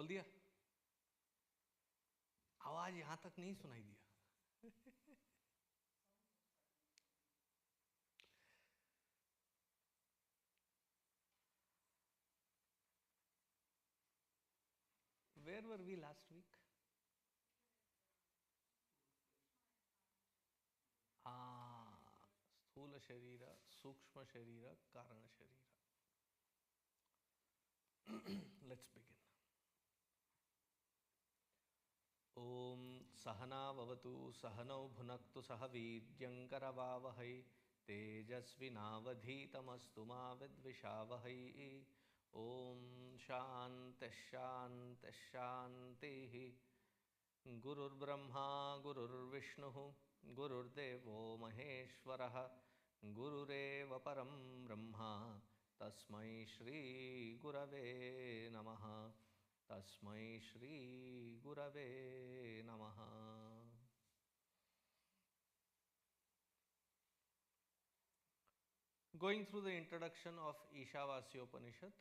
बोल दिया? आवाज यहां तक नहीं सुनाई दिया. Where were we last week? स्थूल शरीर, सूक्ष्म शरीर, कारण शरीर. Let's begin. ओम सहना भवतु सहनौ भुनक्तु सह वीर्यङ्करवावहै तेजस्विनावधीतमस्तु मा विद्विषावहै. ओम शांति शांति शांतिः. गुरुर्ब्रह्मा गुरुर्विष्णुः गुरुर्देवो महेश्वरः गुरुरेव परं ब्रह्म तस्मै श्री गुरवे नमः. तस्मै श्री गुरवे नमः. Going through the introduction of Ishavasopanishad,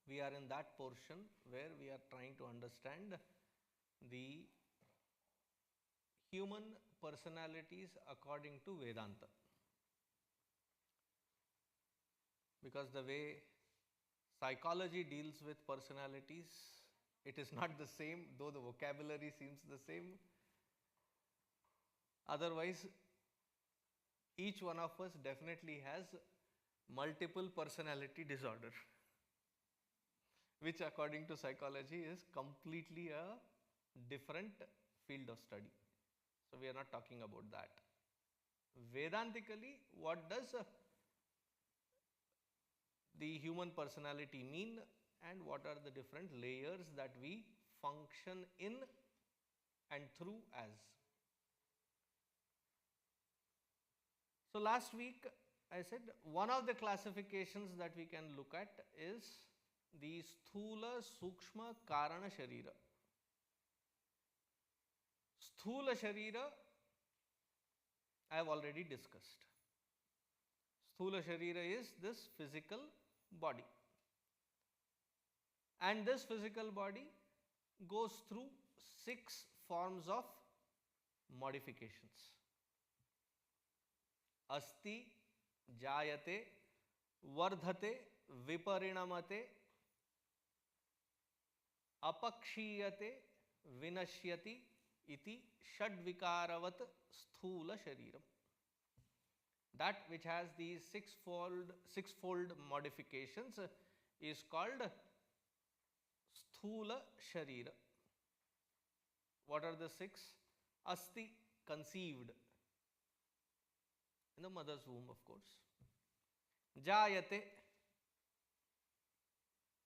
we are in that portion where we are trying to understand the human personalities according to Vedanta. Because the way psychology deals with personalities, it is not the same, though the vocabulary seems the same. Otherwise, each one of us definitely has multiple personality disorder, which according to psychology is completely a different field of study. So we are not talking about that. Vedantically, what does the human personality mean, and what are the different layers that we function in and through as? So last week I said one of the classifications that we can look at is the Sthula Sukshma Karana Sharira. Sthula Sharira I have already discussed. Sthula Sharira is this physical body, and this physical body goes through 6 forms of modifications. Asti, Jayate, Vardhate, Viparinamate, Apakshiyate, Vinashyati iti Shadvikaravat Sthula Shariram. That which has these sixfold modifications is called Sthula Sharira. What are the 6? Asti, conceived in the mother's womb, of course. Jayate,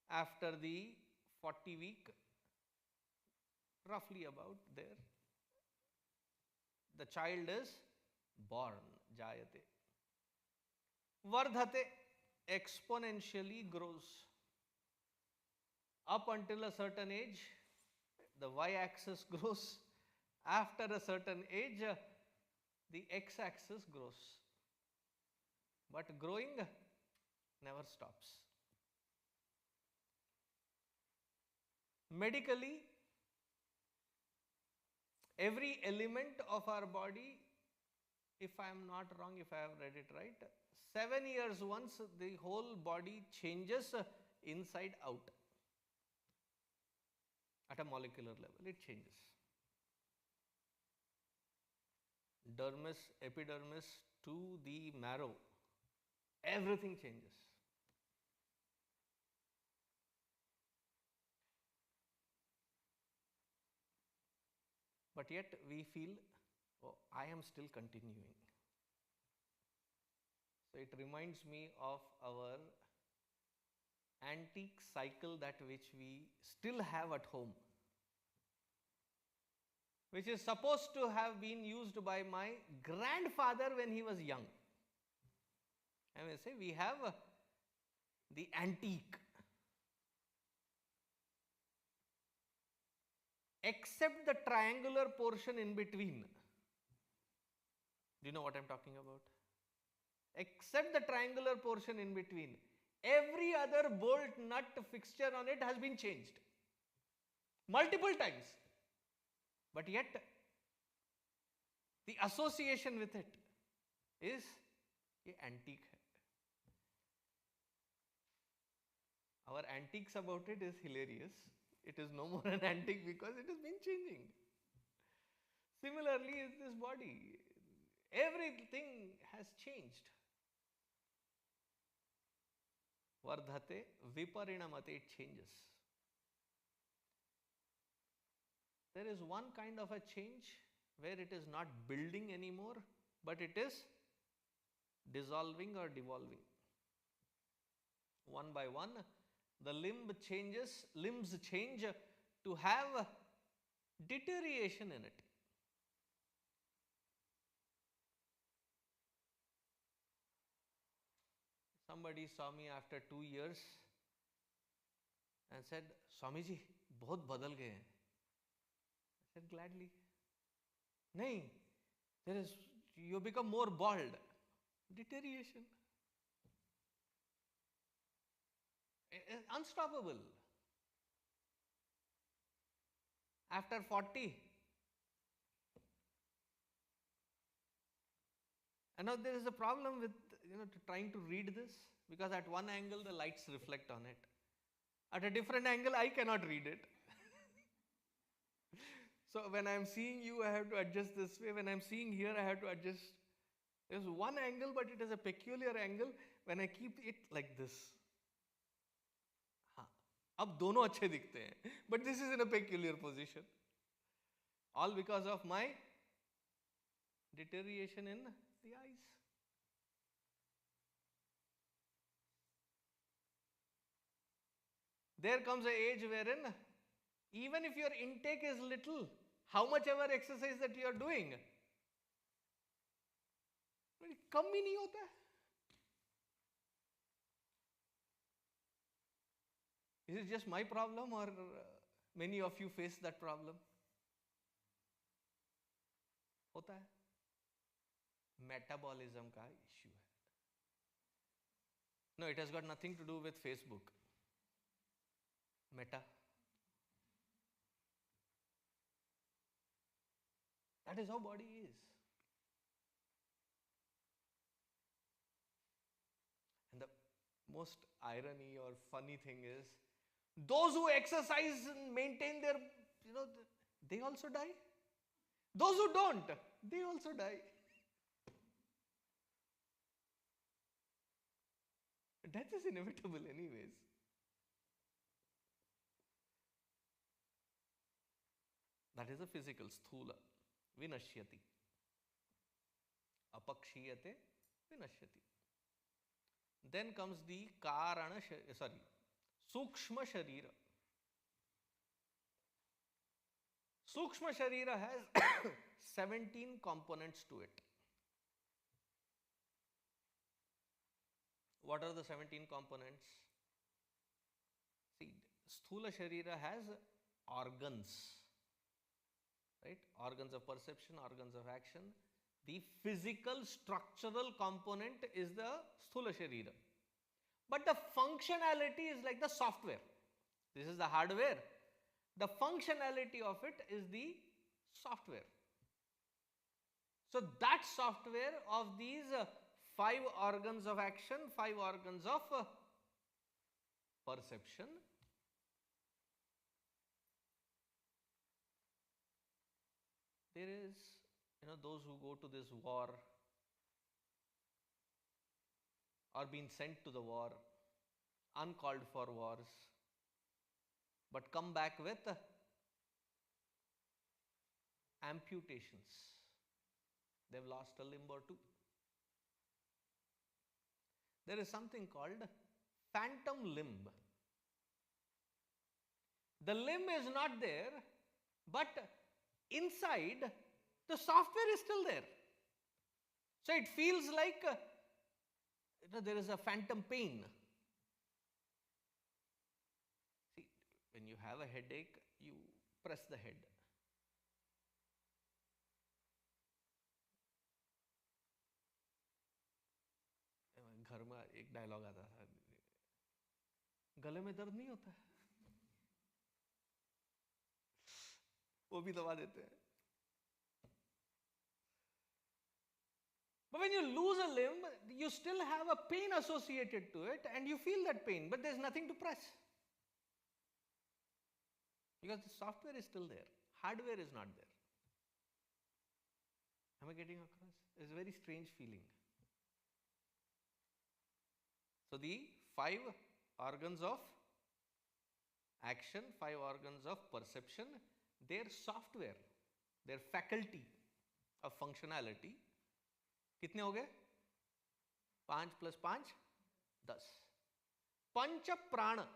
after the 40 week, roughly about there, the child is born. Jayate. Vardhate, exponentially grows. Up until a certain age, the y-axis grows. After a certain age, the x-axis grows. But growing never stops. Medically, every element of our body, if I am not wrong, if I have read it right, 7 years once the whole body changes inside out. At a molecular level, it changes. Dermis, epidermis to the marrow, everything changes. But yet we feel, oh, I am still continuing. So it reminds me of our antique cycle that which we still have at home, which is supposed to have been used by my grandfather when he was young. I may say we have the antique, except the triangular portion in between. Do you know what I am talking about? Except the triangular portion in between, Every other bolt, nut, fixture on it has been changed multiple times. But yet, the association with it is ये antique है. Our antiques about it is hilarious. It is no more an antique because it has been changing. Similarly is this body. Everything has changed. Vardhate, viparinamate, it changes. There is one kind of a change where it is not building anymore, but it is dissolving or devolving. One by one, the limbs change to have deterioration in it. Somebody saw me after 2 years and said, Swami ji, बहुत बदल गए हैं. I said, gladly. नहीं, you become more bald. Deterioration. Unstoppable. After 40. And now there is a problem with trying to read this, because at one angle the lights reflect on it. At a different angle I cannot read it. So when I am seeing you, I have to adjust this way. When I am seeing here, I have to adjust. There is one angle, but it is a peculiar angle when I keep it like this. हाँ, अब दोनों अच्छे दिखते हैं, but this is in a peculiar position. All because of my deterioration in the eyes. There comes an age wherein even if your intake is little, how much ever exercise that you are doing, कम ही नहीं होता है. Is it just my problem or many of you face that problem? होता है. Metabolism का issue है. No, it has got nothing to do with Facebook. Meta. That is how body is. And the most irony or funny thing is, those who exercise and maintain their, they also die. Those who don't, they also die. Death is inevitable anyways. That is a physical, sthula. Vinashyati. Apakshiyate, vinashyati. Then comes the Sukshma Sharira. Sukshma Sharira has 17 components to it. What are the 17 components? See, Sthula Sharira has organs. Right? Organs of perception, organs of action. The physical structural component is the Sthula Sharira. But the functionality is like the software. This is the hardware. The functionality of it is the software. So that software of these 5 organs of action, 5 organs of perception, there is, those who go to this war or being sent to the war, uncalled for wars, but come back with amputations. They've lost a limb or two. There is something called phantom limb. The limb is not there, but inside the software is still there. So it feels like there is a phantom pain. See, when you have a headache, you press the head. घर में एक dialogue आता था, गले में दर्द नहीं होता है, वो भी दबा देते हैं. But when you lose a limb, you still have a pain associated to it and you feel that pain, but there's nothing to press. Because the software is still there, hardware is not there. Am I getting across? It's a very strange feeling. So the 5 organs of action, 5 organs of perception, their software, their faculty of functionality, कितने हो गए? 5 + 5 10. Pancha prana.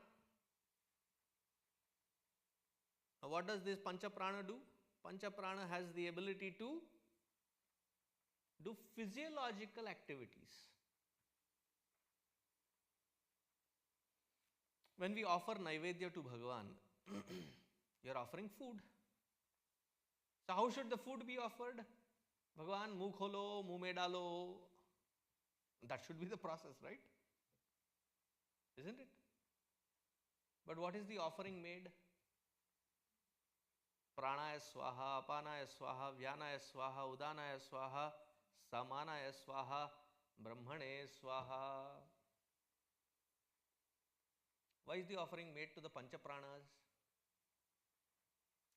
Now what does this pancha prana do? Pancha prana has the ability to do physiological activities. When we offer Naivedya to Bhagavan, you are offering food. So how should the food be offered? Bhagavan, muh kholo, muh mein dalo. That should be the process, right? Isn't it? But what is the offering made? Pranaya swaha, apanaya swaha, vyanaya swaha, udanaya swaha, samanaya swaha, brahmane swaha. Why is the offering made to the pancha pranas?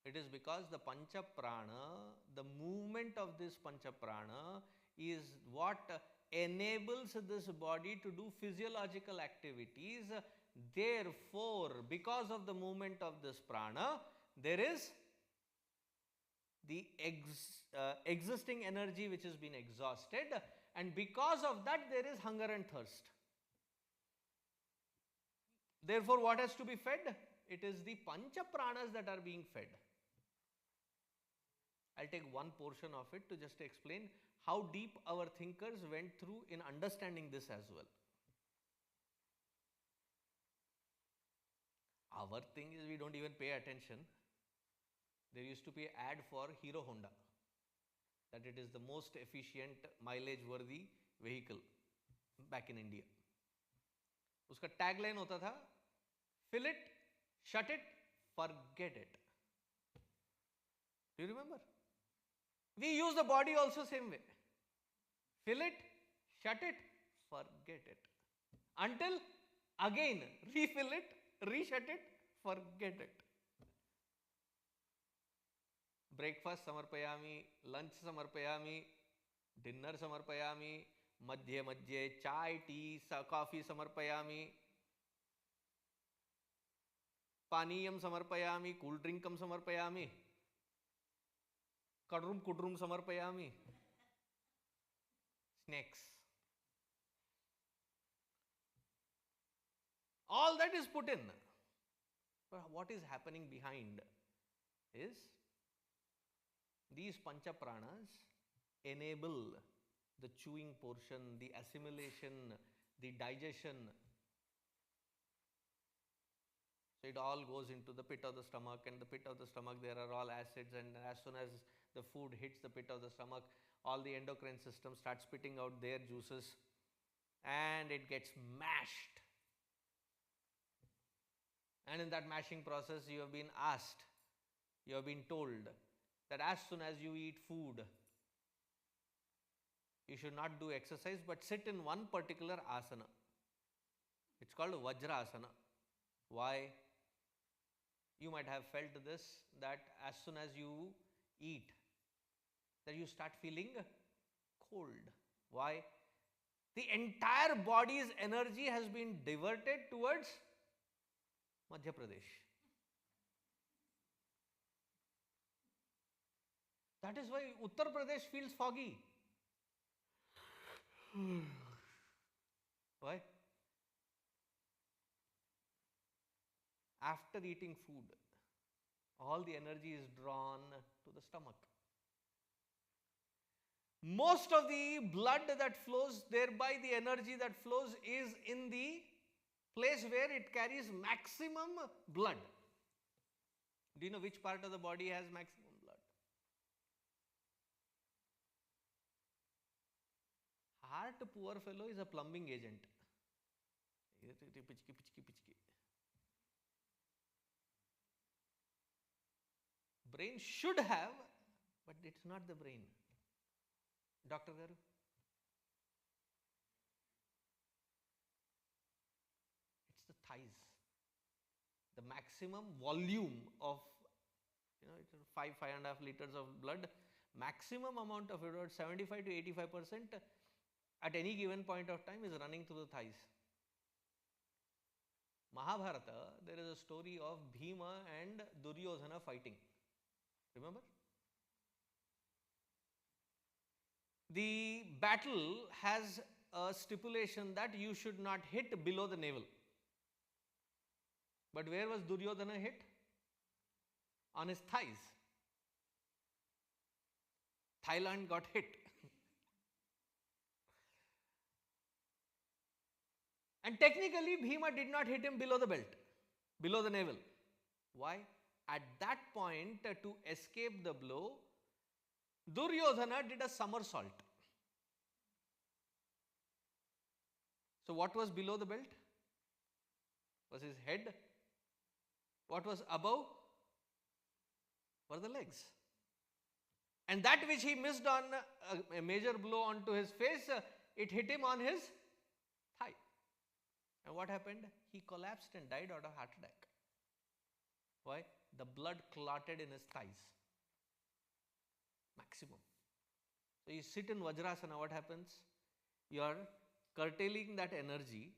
It is because the pancha prana, the movement of this pancha prana is what enables this body to do physiological activities. Therefore, because of the movement of this prana, there is the existing energy which has been exhausted, and because of that there is hunger and thirst. Therefore, what has to be fed? It is the pancha pranas that are being fed. I'll take one portion of it to just explain how deep our thinkers went through in understanding this as well. Our thing is we don't even pay attention. There used to be an ad for Hero Honda, that it is the most efficient mileage worthy vehicle back in India. उसका tagline होता था, fill it, shut it, forget it. Do you remember? We use the body also same way. Fill it, shut it, forget it. Until again refill it, reshut it, forget it. Breakfast samarpayami, lunch samarpayami, dinner samarpayami, madhye madhye chai, tea, coffee samarpayami, paniyam samarpayami, cool drinkam samarpayami, kadrum kudrum samarpayami, snacks. All that is put in. But what is happening behind is these pancha pranas enable the chewing portion, the assimilation, the digestion. So it all goes into the pit of the stomach, and the pit of the stomach there are all acids, and as soon as the food hits the pit of the stomach, all the endocrine system starts spitting out their juices and it gets mashed. And in that mashing process you have been asked, you have been told that as soon as you eat food, you should not do exercise but sit in one particular asana. It's called Vajrasana. Why? You might have felt this, that as soon as you eat, that you start feeling cold. Why? The entire body's energy has been diverted towards Madhya Pradesh. That is why Uttar Pradesh feels foggy. Why? After eating food, all the energy is drawn to the stomach. Most of the blood that flows, thereby the energy that flows, is in the place where it carries maximum blood. Do you know which part of the body has maximum blood? Heart, poor fellow, is a plumbing agent. Brain should have, but it's not the brain. Dr. Garu? It's the thighs. The maximum volume of, it's 5.5 liters of blood, maximum amount of it, 75 to 85% at any given point of time is running through the thighs. Mahabharata, there is a story of Bhima and Duryodhana fighting. Remember? The battle has a stipulation that you should not hit below the navel. But where was Duryodhana hit? On his thighs. Thailand got hit. And technically, Bhima did not hit him below the belt, below the navel. Why? At that point, to escape the blow, Duryodhana did a somersault. So what was below the belt? Was his head. What was above were the legs. And that which he missed on a major blow onto his face, it hit him on his thigh. And what happened? He collapsed and died out of heart attack. Why? The blood clotted in his thighs. Maximum. So you sit in Vajrasana, what happens? You are curtailing that energy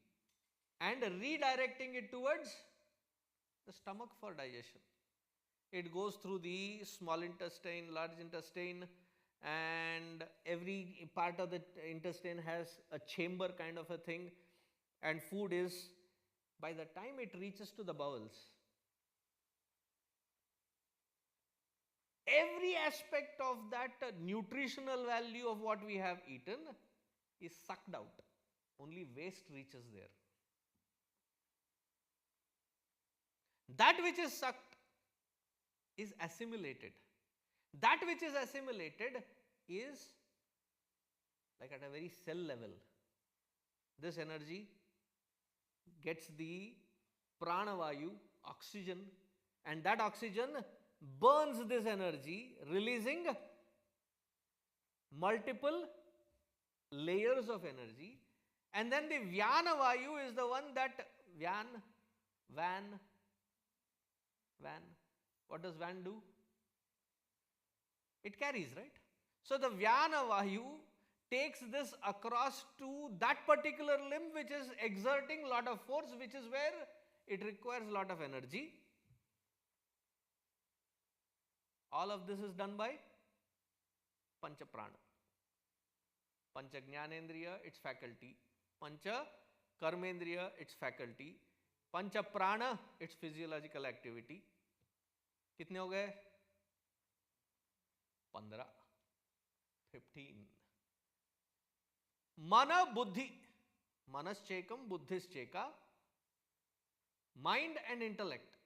and redirecting it towards the stomach for digestion. It goes through the small intestine, large intestine, and every part of the intestine has a chamber kind of a thing, and food is, by the time it reaches to the bowels, every aspect of that nutritional value of what we have eaten is sucked out. Only waste reaches there. That which is sucked is assimilated. That which is assimilated is like at a very cell level. This energy gets the pranavayu, oxygen, and that oxygen burns this energy, releasing multiple layers of energy. And then the Vyanavayu is the one that van. What does van do? It carries, right? So the Vyanavayu takes this across to that particular limb which is exerting a lot of force, which is where it requires a lot of energy. All of this is done by Pancha Prana. Pancha Jnanendriya, its faculty. Pancha Karmendriya, its faculty. Pancha Prana, its physiological activity. कितने हो गए? 15, 15. Mana Buddhi. Manaschekam, Buddhischeka. Mind and intellect.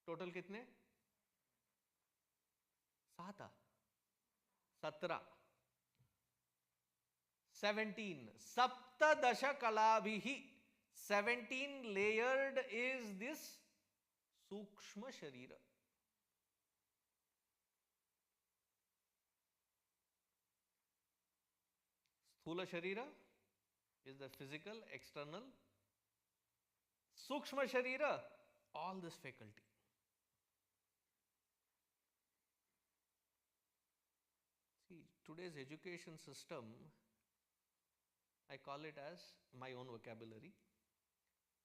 Total कितने? 7, 17, 17. Saptadasha Kalabhihi. 17 layered is this Sukshma Sharira. Sthula Sharira is the physical, external. Sukshma Sharira, all this faculty. See, today's education system, I call it as my own vocabulary.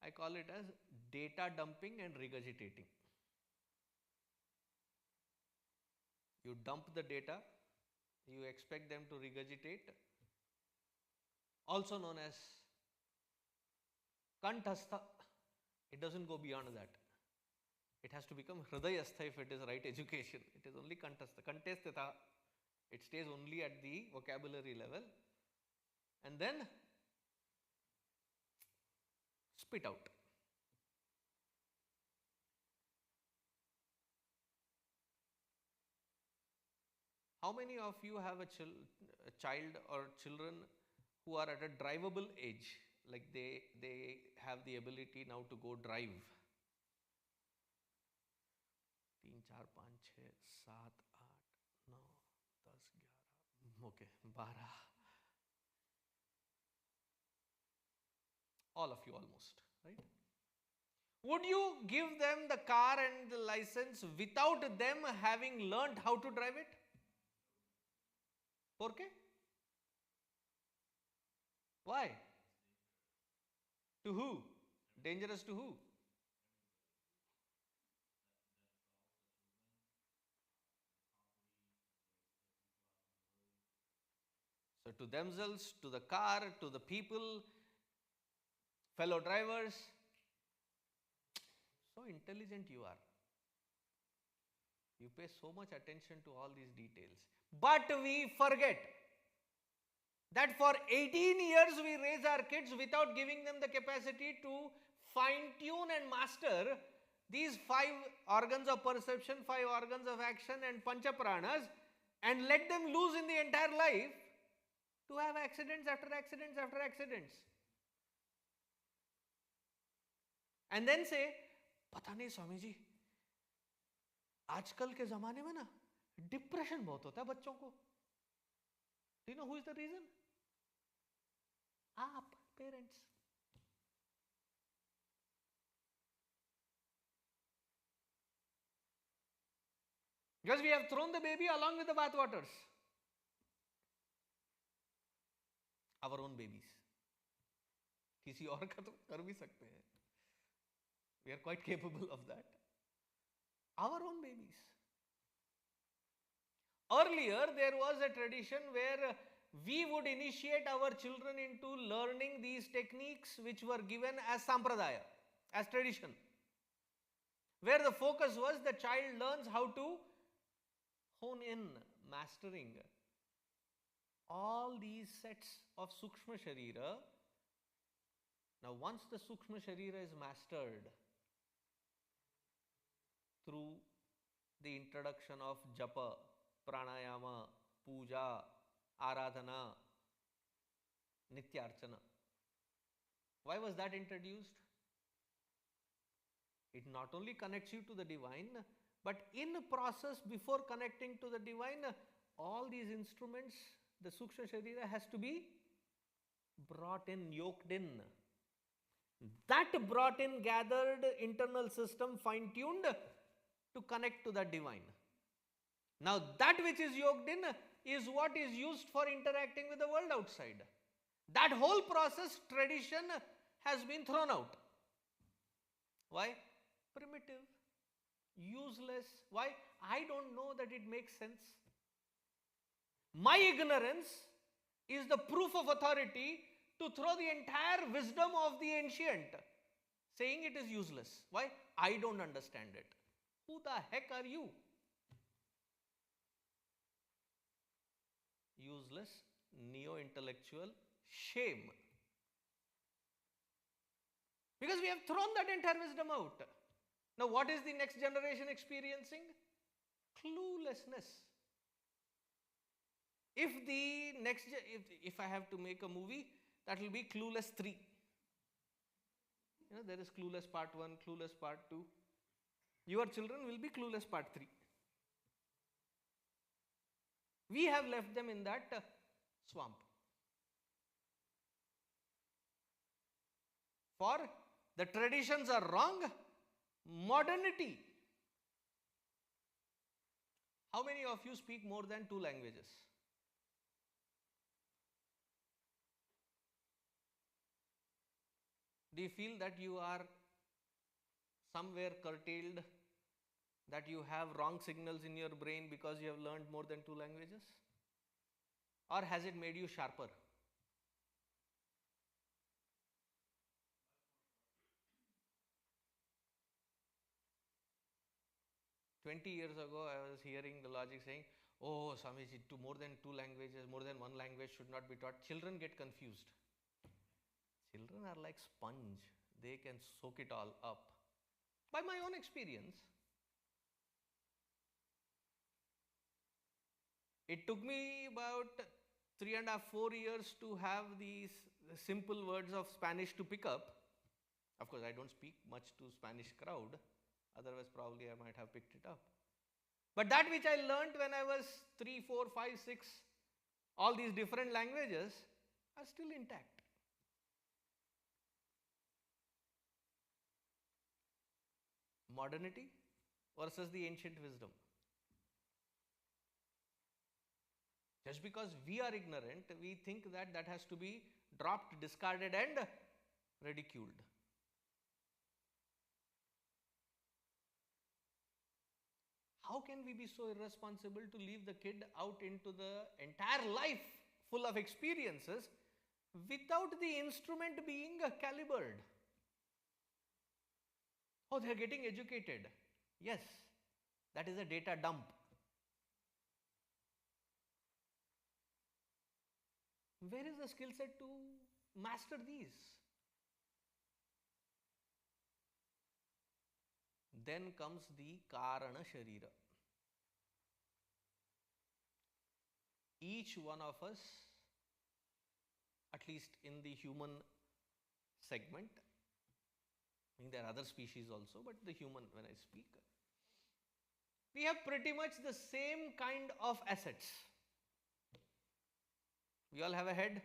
I call it as data dumping and regurgitating. You dump the data, you expect them to regurgitate, also known as kanthastha. It doesn't go beyond that. It has to become hridayastha if it is right education. It is only kanthastha. Kantestha. It stays only at the vocabulary level and then spit out. How many of you have a child or children who are at a drivable age, like they have the ability now to go drive? 3, 4, 5, 6, 7, 8, 9, 10, 11. Okay, 12. All of you almost, right? Would you give them the car and the license without them having learned how to drive it? ¿Por qué? Why? To who? Dangerous to who? So to themselves, to the car, to the people, fellow drivers. So intelligent you are. You pay so much attention to all these details. But we forget that for 18 years we raise our kids without giving them the capacity to fine-tune and master these 5 organs of perception, 5 organs of action and panchapranas, and let them loose in the entire life to have accidents after accidents after accidents. And then say, पता नहीं स्वामी जी, आजकल के जमाने में ना depression बहुत होता है बच्चों को. Do you know who is the reason? आप, parents. Because we have thrown the baby along with the bath waters. Our own babies. किसी और का तो कर भी सकते हैं. We are quite capable of that. Our own babies. Earlier, there was a tradition where we would initiate our children into learning these techniques which were given as sampradaya, as tradition. Where the focus was the child learns how to hone in, mastering all these sets of Sukshma Sharira. Now, once the Sukshma Sharira is mastered through the introduction of japa, pranayama, puja, aradhana, nityarchana. Why was that introduced? It not only connects you to the divine, but in process before connecting to the divine, all these instruments, the Sukshma Sharira has to be brought in, yoked in. That brought in, gathered internal system, fine-tuned to connect to the divine. Now that which is yoked in is what is used for interacting with the world outside. That whole process, tradition has been thrown out. Why? Primitive, useless. Why? I don't know that it makes sense. My ignorance is the proof of authority to throw the entire wisdom of the ancient, saying it is useless. Why? I don't understand it. Who the heck are you? Useless, neo-intellectual, shame. Because we have thrown that entire wisdom out. Now what is the next generation experiencing? Cluelessness. If I have to make a movie, that will be Clueless 3. You know, there is Clueless Part 1, Clueless Part 2. Your children will be Clueless Part 3. We have left them in that swamp. For the traditions are wrong, modernity. How many of you speak more than 2 languages? Do you feel that you are somewhere curtailed, that you have wrong signals in your brain because you have learned more than 2 languages? Or has it made you sharper? "20 years ago, I was hearing the logic saying, oh, Swamiji, more than 2 languages, more than 1 language should not be taught." Children get confused. Children are like sponge. They can soak it all up. By my own experience, it took me about 3.5, 4 years to have these simple words of Spanish to pick up. Of course, I don't speak much to Spanish crowd. Otherwise, probably I might have picked it up. But that which I learnt when I was 3, 4, 5, 6, all these different languages are still intact. Modernity versus the ancient wisdom. Just because we are ignorant, we think that that has to be dropped, discarded and ridiculed. How can we be so irresponsible to leave the kid out into the entire life full of experiences without the instrument being calibered? Oh, they are getting educated. Yes, that is a data dump. Where is the skill set to master these? Then comes the Karana Sharira. Each one of us, at least in the human segment, I mean there are other species also, but the human when I speak, we have pretty much the same kind of assets. We all have a head.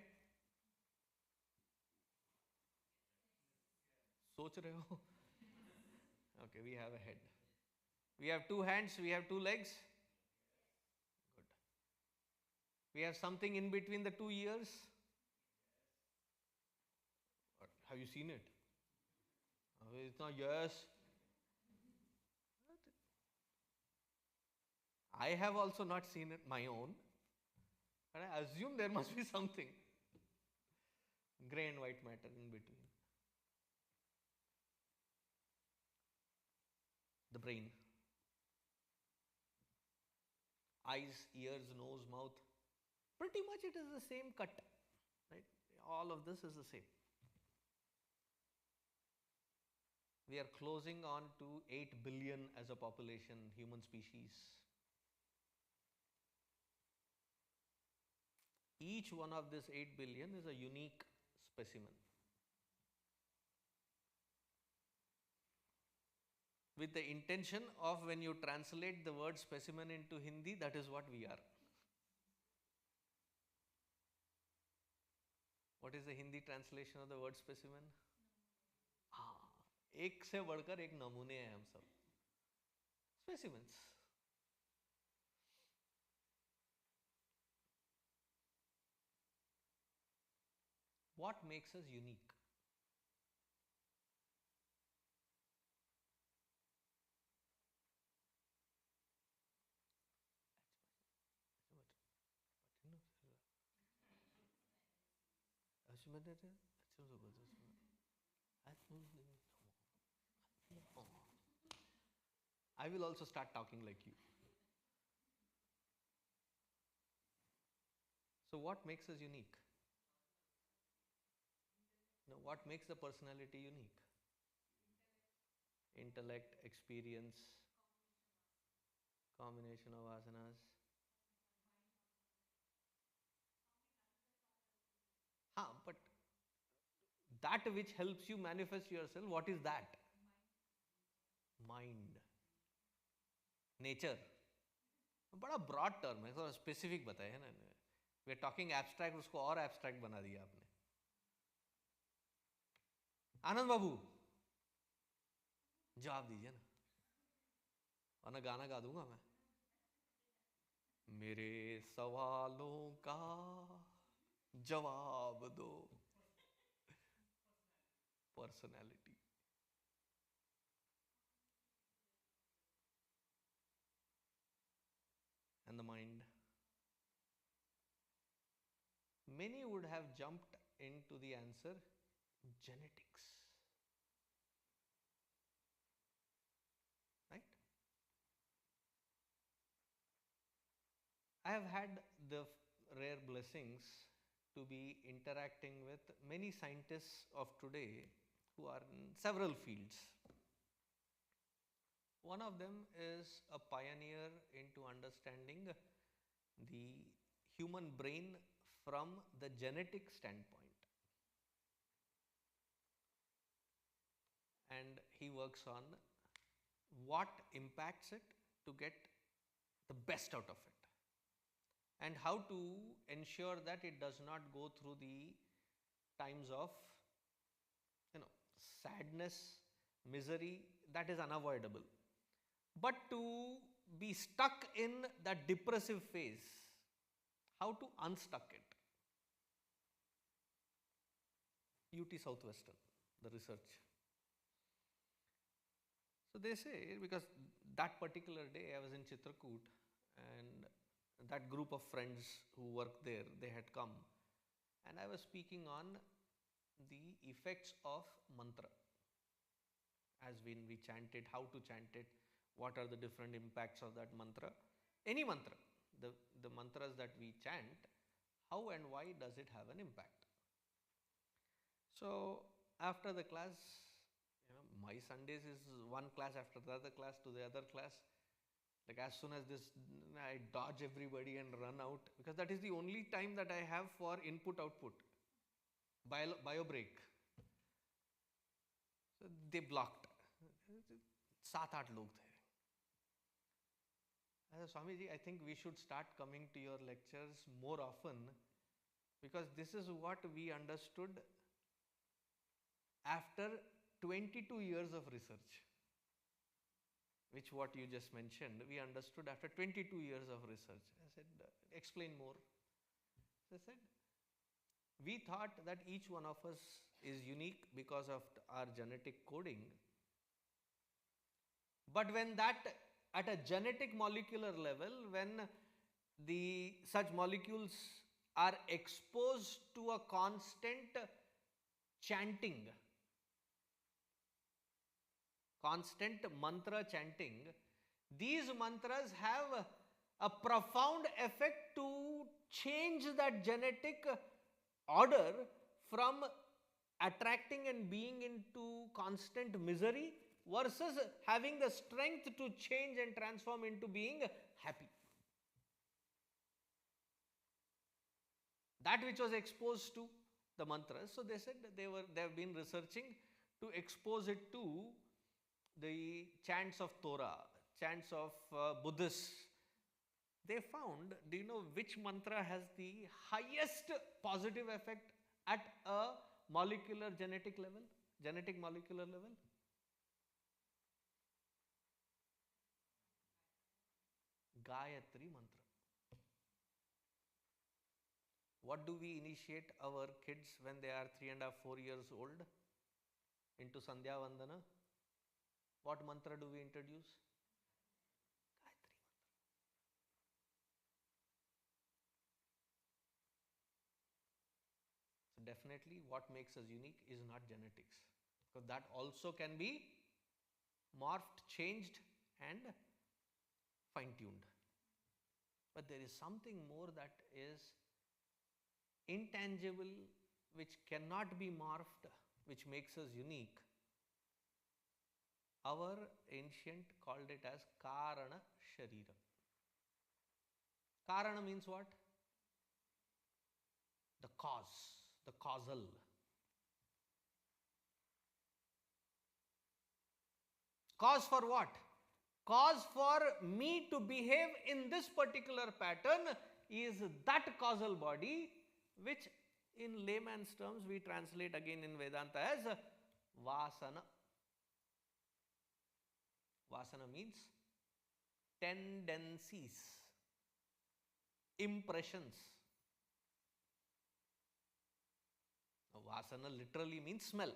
Soch rahe ho? Okay, we have a head. We have 2 hands, we have 2 legs. Good. We have something in between the 2 ears. Have you seen it? It's not yes. I have also not seen it my own. And I assume there must be something. Grey and white matter in between. The brain. Eyes, ears, nose, mouth. Pretty much it is the same cut. Right? All of this is the same. We are closing on to 8 billion as a population, human species. Each one of this 8 billion is a unique specimen. With the intention of when you translate the word specimen into Hindi, that is what we are. What is the Hindi translation of the word specimen? एक से बढ़कर एक नमूने हैं हम सब. Specimens. What makes us unique? I will also start talking like you. So what makes us unique? No, what makes the personality unique? Intellect, experience, combination of asanas. But that which helps you manifest yourself, what is that? Mind. Nature. बड़ा broad term है, थोड़ा specific बताया है ना. We are talking abstract, उसको और abstract बना दिया आपने. आनंद बाबू जवाब दीजिए ना, वरना गाना गा दूंगा मैं. मेरे सवालों का जवाब दो. Personality. And the mind. Many would have jumped into the answer genetics. Right? I have had the rare blessings to be interacting with many scientists of today who are in several fields. One of them is a pioneer into understanding the human brain from the genetic standpoint. And he works on what impacts it to get the best out of it, and how to ensure that it does not go through the times of, you know, sadness, misery that is unavoidable. But to be stuck in that depressive phase, how to unstuck it. UT Southwestern, the research. So they say, because that particular day I was in Chitrakoot and that group of friends who work there, they had come and I was speaking on the effects of mantra. As when we chant it, how to chant it, what are the different impacts of that mantra. Any mantra, the mantras that we chant, how and why does it have an impact? So after the class, my Sundays is one class after the other class to the other class. Like as soon as this, I dodge everybody and run out, because that is the only time that I have for input output, bio break. So they blocked. 7-8 log the. I said, Swamiji, I think we should start coming to your lectures more often, because this is what we understood after 22 years of research, which what you just mentioned, we understood after 22 years of research. I said, explain more. So I said, we thought that each one of us is unique because of our genetic coding. But when that, at a genetic molecular level, when such molecules are exposed to a constant chanting, constant mantra chanting, these mantras have a profound effect to change that genetic order from attracting and being into constant misery versus having the strength to change and transform into being happy. That which was exposed to the mantras, so they said that they have been researching to expose it to the chants of Torah, chants of Buddhists. They found, do you know which mantra has the highest positive effect at a molecular genetic level, genetic molecular level? Gayatri mantra. What do we initiate our kids when they are 3.5, 4 years old into Sandhya Vandana? What mantra do we introduce? Gayatri mantra. So definitely what makes us unique is not genetics, because that also can be morphed, changed and fine-tuned. But there is something more that is intangible, which cannot be morphed, which makes us unique. Our ancient called it as Karana Sharira. Karana means what? The cause, the causal. Cause for what? Cause for me to behave in this particular pattern is that causal body, which in layman's terms we translate again in Vedanta as Vasana. Vasana means tendencies, impressions. Now, Vasana literally means smell.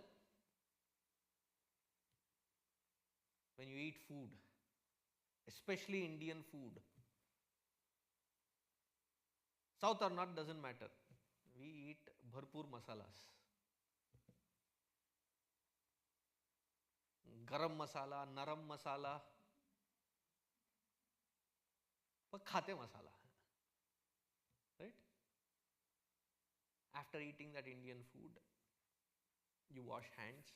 When you eat food, especially Indian food, South or North doesn't matter, we eat bharpur masalas. Garam masala, naram masala, but khate masala, right? After eating that Indian food, you wash hands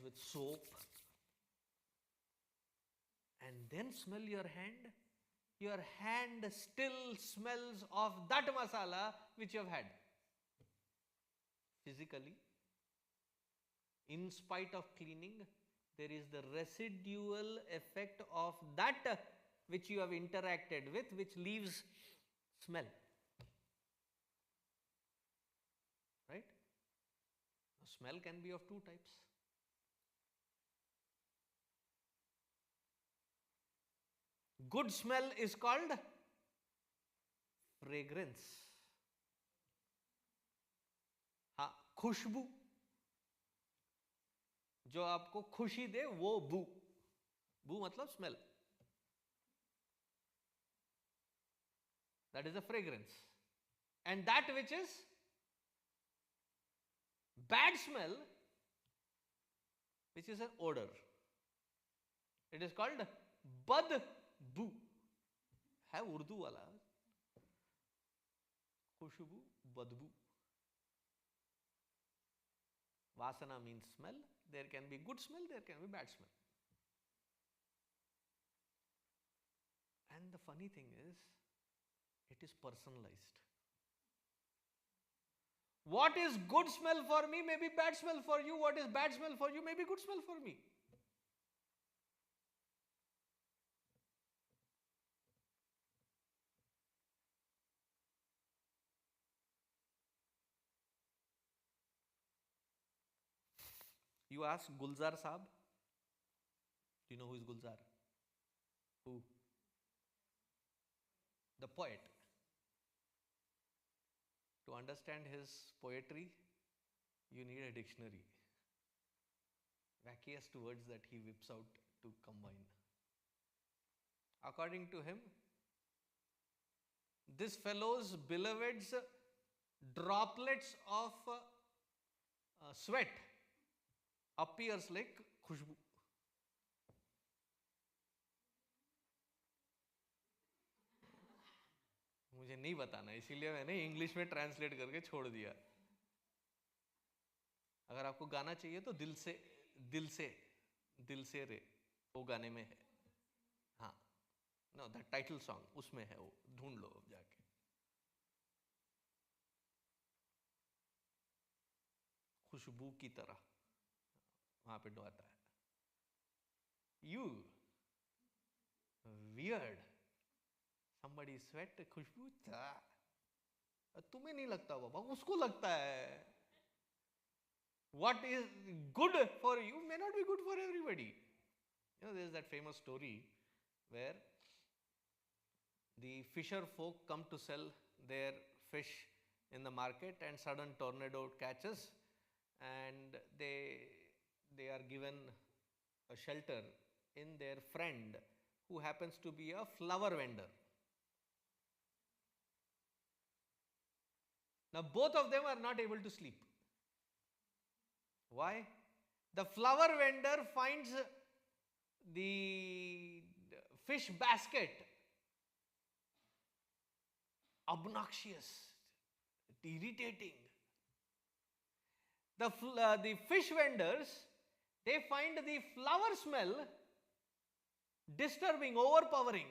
with soap, and then smell your hand. Your hand still smells of that masala which you have had. Physically, in spite of cleaning, there is the residual effect of that which you have interacted with, which leaves smell. Right? Now, smell can be of two types. Good smell is called fragrance. हाँ, खुशबू जो आपको खुशी दे वो बू. बू मतलब smell. That is a fragrance. And that which is bad smell, which is an odor, it is called badboo. है उर्दू वाला. खुशबू, badboo. Vasana means smell. There can be good smell, there can be bad smell. And the funny thing is, it is personalized. What is good smell for me may be bad smell for you. What is bad smell for you may be good smell for me. You ask Gulzar Saab. Do you know who is Gulzar? Who? The poet. To understand his poetry, you need a dictionary. Vackiest words that he whips out to combine. According to him, this fellow's beloved's droplets of sweat appears like khushbu. मुझे नहीं बताना, इसीलिए मैंने English में translate करके छोड़ दिया. अगर आपको गाना चाहिए तो दिल से रे वो गाने में है. हाँ, नो द टाइटल सॉन्ग उसमें है, वो ढूंढ लो अब जाके. खुशबू की तरह वहां पे आता है. You weird. Somebody sweat, खुशबू. तुम्हें नहीं लगता बाबा, उसको लगता है. What is good for you may not be good for everybody. You know, there is that famous story where the fisher folk come to sell their fish in the market, and sudden tornado catches, and they are given a shelter in their friend who happens to be a flower vendor. Now both of them are not able to sleep. Why? The flower vendor finds the fish basket obnoxious, irritating. The fish vendors, they find the flower smell disturbing, overpowering.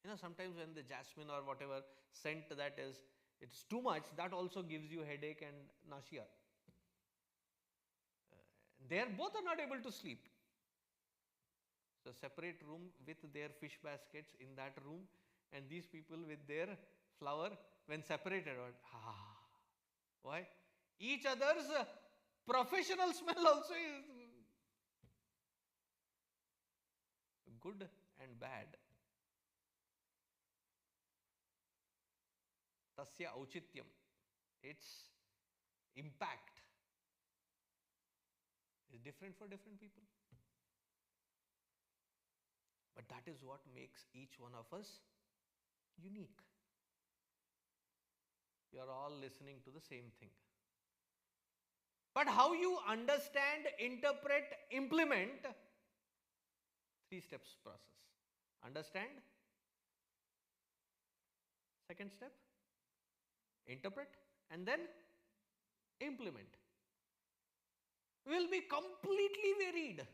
You know, sometimes when the jasmine or whatever scent that is, it's too much, that also gives you headache and nausea. They both are not able to sleep. So separate room with their fish baskets in that room, and these people with their flower, when separated, why? Each other's professional smell also is good and bad. Tasya auchityam, its impact is different for different people. But that is what makes each one of us unique. You are all listening to the same thing. But how you understand, interpret, implement, 3 steps process. Understand. Second step, interpret, and then implement. Will be completely varied.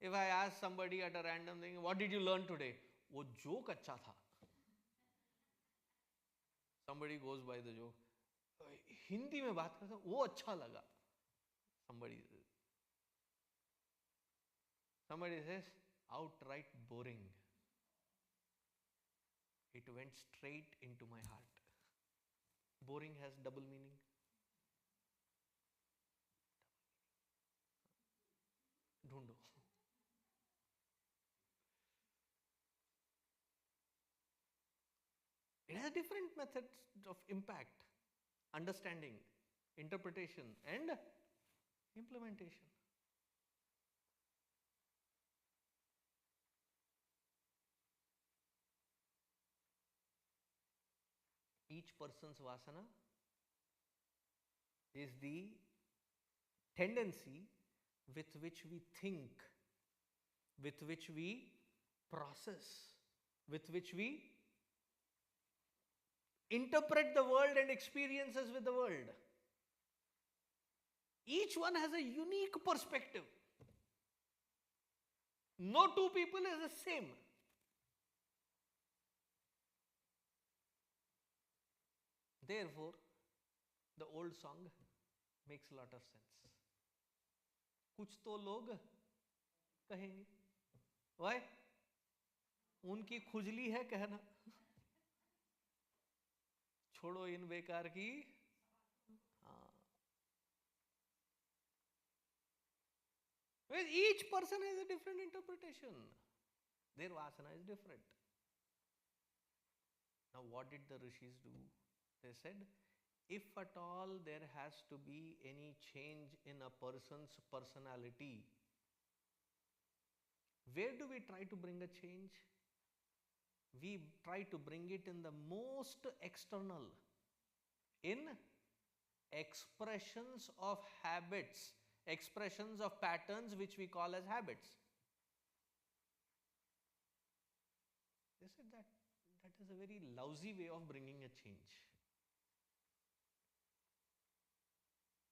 If I ask somebody at a random thing, what did you learn today? वो joke अच्छा था. Somebody goes by the joke. Hindi में बात करता, वो अच्छा लगा. Somebody says, outright boring. It went straight into my heart. Boring has double meaning. Dhundo. It has different methods of impact, understanding, interpretation, and implementation. Each person's vasana is the tendency with which we think, with which we process, with which we interpret the world and experiences with the world. Each one has a unique perspective. No two people is the same. Therefore, the old song makes a lot of sense. कुछ तो लोग कहेंगे. Why? उनकी खुजली है कहना. छोड़ो इन बेकार की. Each person has a different interpretation. Their vasana is different. Now, what did the rishis do? They said, if at all there has to be any change in a person's personality, where do we try to bring a change? We try to bring it in the most external, in expressions of habits, expressions of patterns which we call as habits. They said that is a very lousy way of bringing a change.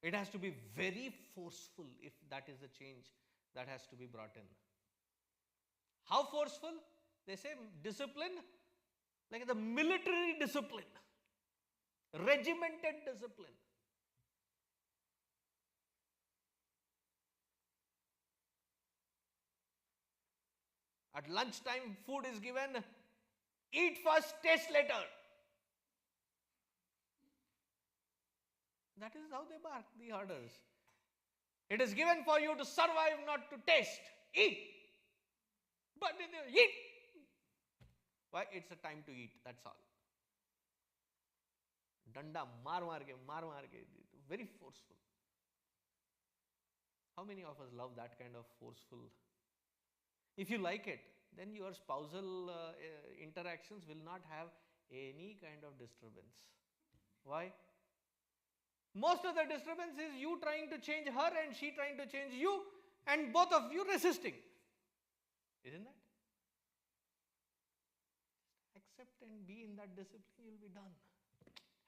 It has to be very forceful if that is the change that has to be brought in. How forceful? They say discipline, like the military discipline, regimented discipline. At lunchtime, food is given, eat first, taste later. That is how they bark, the orders. It is given for you to survive, not to taste. Eat. But eat. Why? It's a time to eat, that's all. Danda, maar ke, very forceful. How many of us love that kind of forceful? If you like it, then your spousal interactions will not have any kind of disturbance. Why? Most of the disturbance is you trying to change her and she trying to change you, and both of you resisting. Isn't that? Just accept and be in that discipline, you'll be done.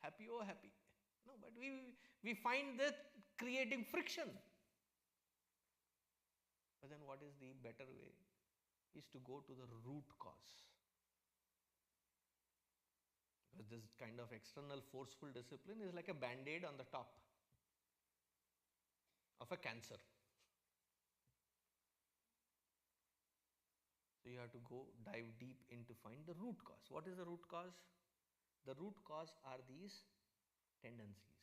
Happy, oh happy. No, but we find that creating friction. But then what is the better way? Is to go to the root cause. Because this kind of external forceful discipline is like a band-aid on the top of a cancer. So you have to go dive deep in to find the root cause. What is the root cause? The root cause are these tendencies.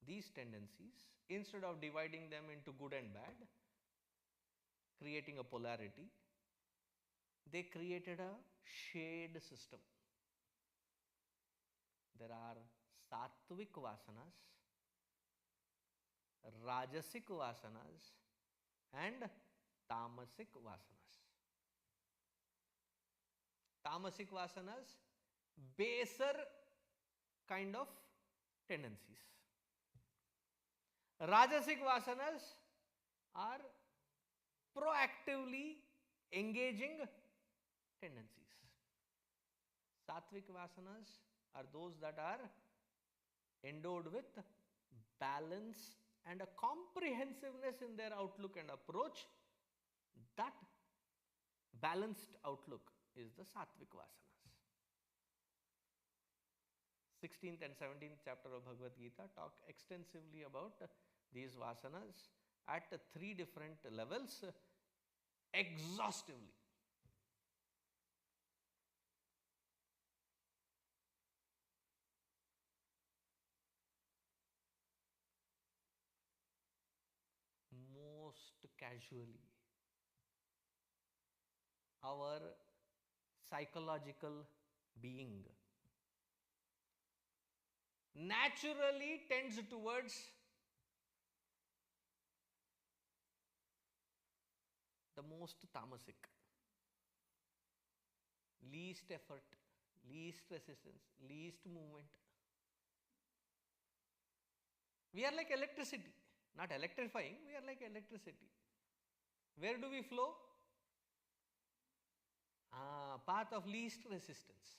These tendencies, instead of dividing them into good and bad, creating a polarity, they created a shade system. There are sattvic vasanas, rajasic vasanas, and tamasic vasanas. Tamasic vasanas, baser kind of tendencies. Rajasic vasanas are proactively engaging tendencies. Sattvic vasanas are those that are endowed with balance and a comprehensiveness in their outlook and approach. That balanced outlook is the sattvic vasanas. 16th and 17th chapter of Bhagavad Gita talk extensively about these vasanas at 3 different levels exhaustively. Most casually, our psychological being naturally tends towards the most tamasic, least effort, least resistance, least movement. We are like electricity, not electrifying, we are like electricity. Where do we flow? Path of least resistance.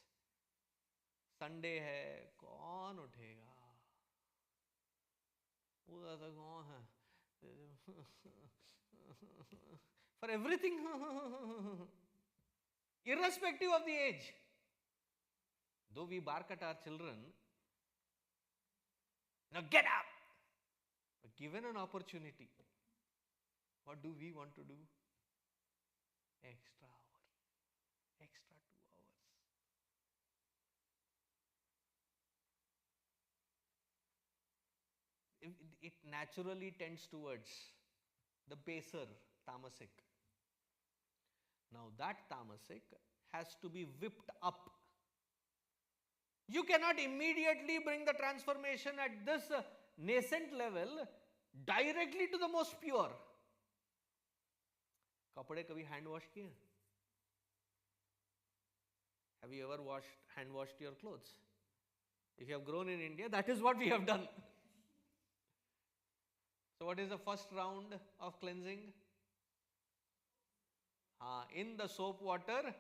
Sunday है, कौन उठेगा, उधर से कौन है, for everything, irrespective of the age. Though we bark at our children, now get up. But given an opportunity, what do we want to do? Extra hour, extra 2 hours. It naturally tends towards the baser tamasic. Now that tamasic has to be whipped up. You cannot immediately bring the transformation at this nascent level directly to the most pure. कपड़े कभी hand wash किए? Have you ever hand washed your clothes? If you have grown in India, that is what we have done. So what is the first round of cleansing? In the soap water,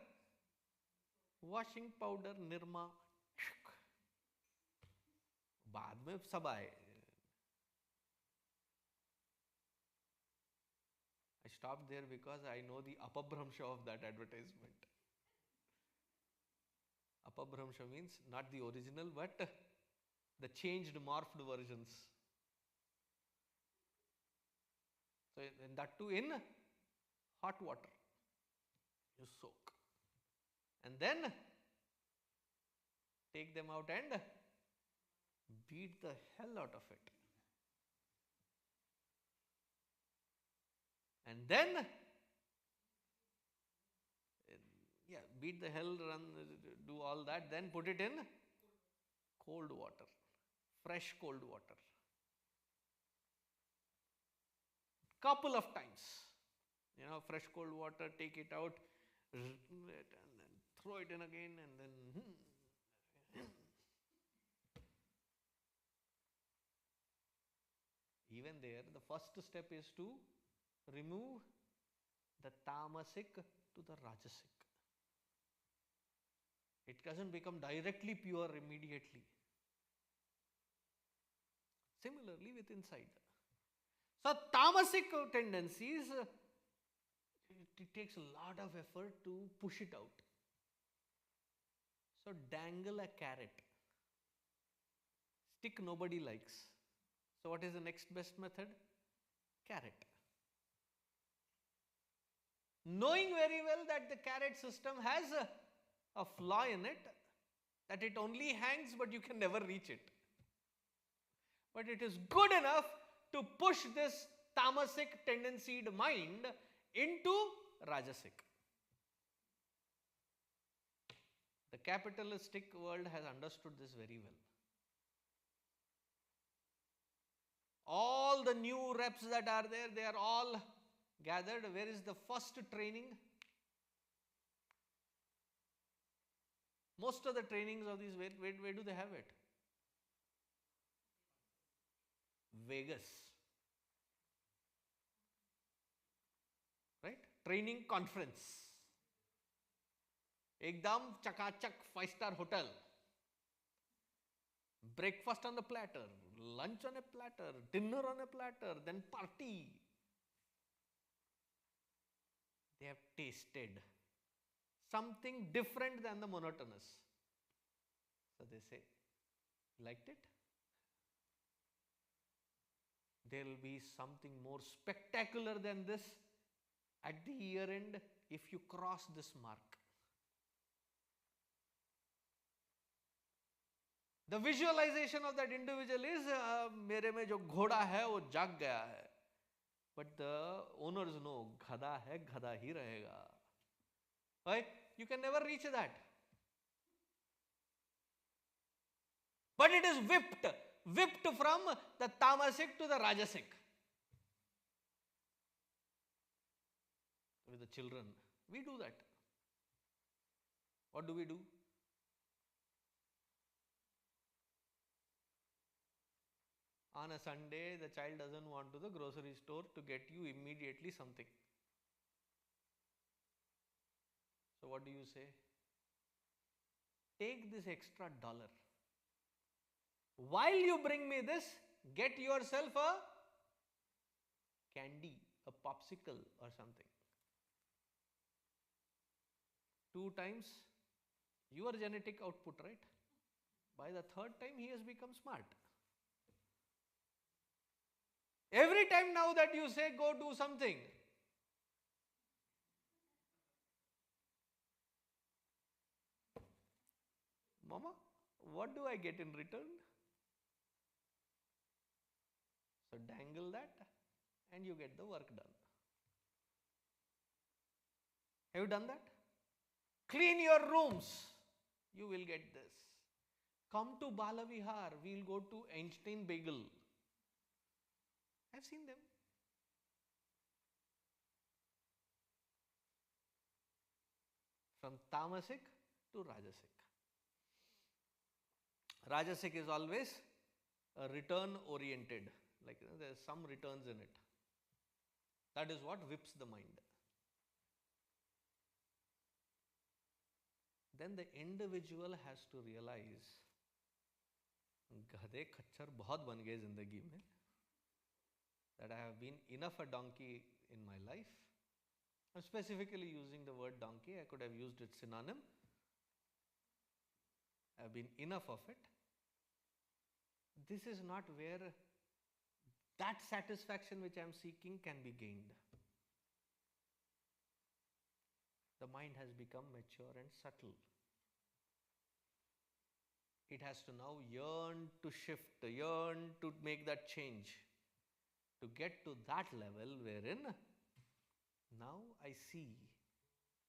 washing powder, nirma, बाद में सब आए. I stopped there because I know the apabhramsha of that advertisement. Apabhramsha means not the original but the changed, morphed versions. So that too in hot water. You soak. And then take them out and beat the hell out of it. And then, beat the hell, do all that, then put it in cold water, fresh cold water. Couple of times. Fresh cold water, take it out, and then throw it in again, and then even there, the first step is to remove the tamasic to the rajasic. It doesn't become directly pure immediately. Similarly with inside. So tamasic tendencies, it takes a lot of effort to push it out. So dangle a carrot. Stick nobody likes. So what is the next best method? Carrot. Knowing very well that the carrot system has a flaw in it, that it only hangs but you can never reach it. But it is good enough to push this tamasic tendencied mind into rajasic. The capitalistic world has understood this very well. All the new reps that are there, they are all gathered. Where is the first training? Most of the trainings of these, where do they have it? Vegas. Right? Training conference. Ekdam chakachak 5-star hotel. Breakfast on the platter, lunch on a platter, dinner on a platter, then party. They have tasted something different than the monotonous. So they say, Liked it? There will be something more spectacular than this at the year end if you cross this mark. The visualization of that individual is, मेरे में जो घोड़ा है वो जाग गया है. But the owners know, गधा है, गधा ही रहेगा. Right? You can never reach that. But it is whipped from the tamasic to the rajasic. With the children, we do that. What do we do? On a Sunday, the child doesn't want to the grocery store to get you immediately something. So what do you say? Take this extra $1. While you bring me this, get yourself a candy, a popsicle or something. 2 times your genetic output, right? By the 3rd time, he has become smart. Every time now that you say, go do something, Mama, what do I get in return? So dangle that and you get the work done. Have you done that? Clean your rooms, you will get this. Come to Balavihar, we'll go to Einstein Bagel. I've seen them. From tamasic to rajasic. Rajasic is always a return oriented, like there's some returns in it. That is what whips the mind. Then the individual has to realize, गधे खच्चर बहुत बन गए जिंदगी में, that I have been enough a donkey in my life. I'm specifically using the word donkey. I could have used its synonym. I have been enough of it. This is not where that satisfaction which I am seeking can be gained. The mind has become mature and subtle. It has to now yearn to shift, yearn to make that change, to get to that level wherein now I see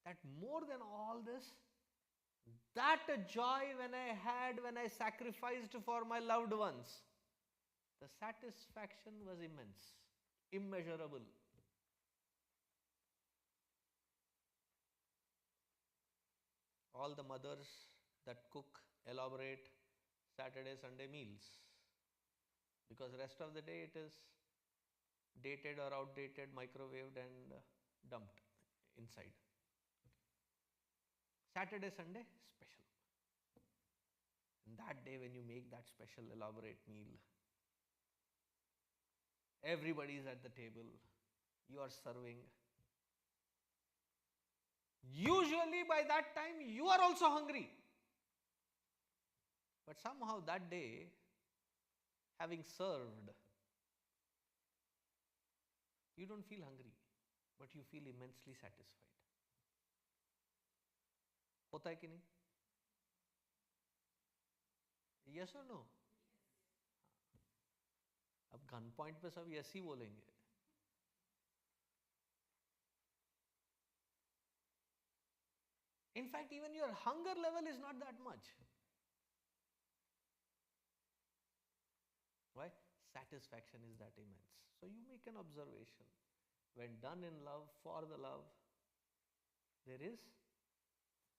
that more than all this, that joy when I sacrificed for my loved ones, the satisfaction was immense, immeasurable. All the mothers that cook, elaborate Saturday, Sunday meals, because rest of the day it is dated or outdated, microwaved and dumped inside. Saturday, Sunday, special. And that day when you make that special elaborate meal, everybody is at the table, you are serving. Usually by that time you are also hungry. But somehow that day, having served, you don't feel hungry, but you feel immensely satisfied. होता है कि नहीं? Yes or no? अब gun point पे सब yes ही बोलेंगे. In fact, even your hunger level is not that much. Why? Satisfaction is that immense. So you make an observation. When done in love, for the love, there is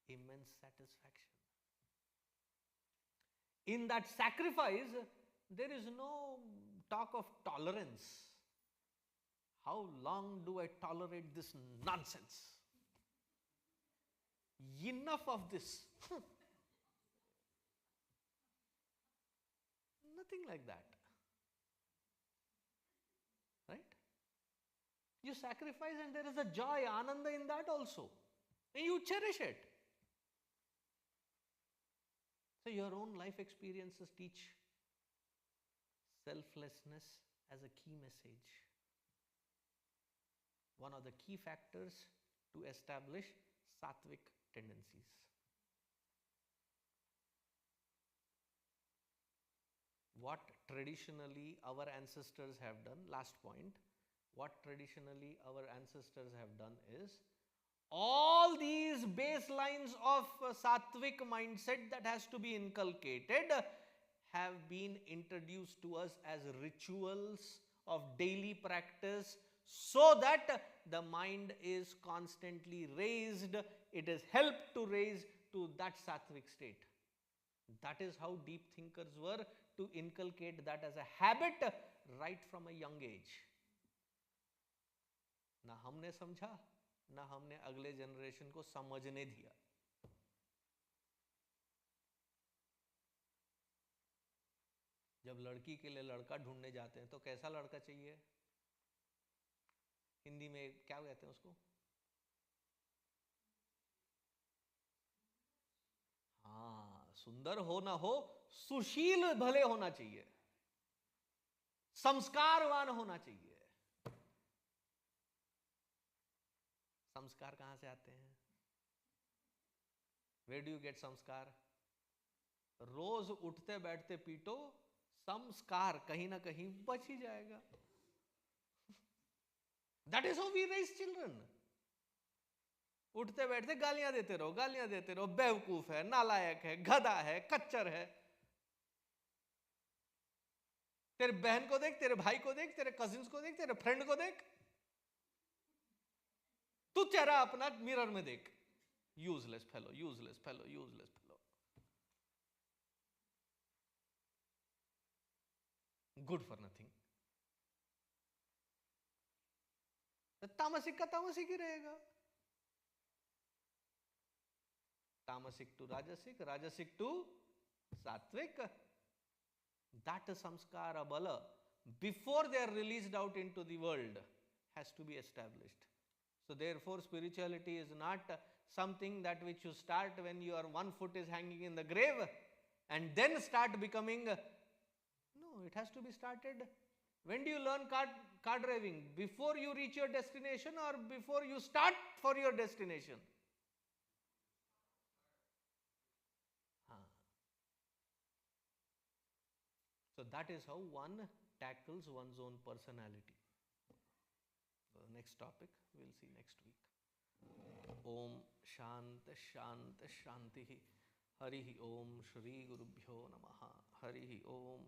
immense satisfaction. In that sacrifice, there is no talk of tolerance. How long do I tolerate this nonsense? Enough of this. Nothing like that. Right? You sacrifice and there is a joy, ananda in that also. And you cherish it. So your own life experiences teach selflessness as a key message. One of the key factors to establish sattvic tendencies. What traditionally our ancestors have done, last point, what traditionally our ancestors have done is, all these baselines of sattvic mindset that has to be inculcated have been introduced to us as rituals of daily practice, so that the mind is constantly raised. It is helped to raise to that sattvic state. That is how deep thinkers were, to inculcate that as a habit right from a young age. ना हमने समझा, ना हमने अगले generation को समझने दिया. जब लड़की के लिए लड़का ढूंढने जाते हैं तो कैसा लड़का चाहिए? हिंदी में क्या कहते हैं उसको? हाँ, सुंदर हो ना हो, सुशील भले होना चाहिए, संस्कारवान होना चाहिए. संस्कार कहां से आते हैं? Where do you get संस्कार? रोज उठते बैठते पीटो, संस्कार कहीं ना कहीं बच ही जाएगा. That is how we raise children. उठते बैठते गालियां देते रहो, बेवकूफ है, नालायक है, गधा है, कच्चर है. तेरे बहन को देख, तेरे भाई को देख, तेरे कजिन्स को देख, तेरे फ्रेंड को देख, तू चेहरा अपना मिरर में देख. Useless fellow, useless fellow, useless fellow. Good for nothing. तामसिक का तामसिक ही रहेगा. तामसिक टू राजसिक, राजसिक टू सात्विक. That samskara bala, before they are released out into the world, has to be established. So therefore spirituality is not something that which you start when your one foot is hanging in the grave and then start becoming. No, it has to be started. When do you learn car driving? Before you reach your destination or before you start for your destination? So that is how one tackles one's own personality. The next topic we'll see next week. Om Shant Shant Shanti. Harihi Om Shri Gurubhyo Namaha. Harihi Om.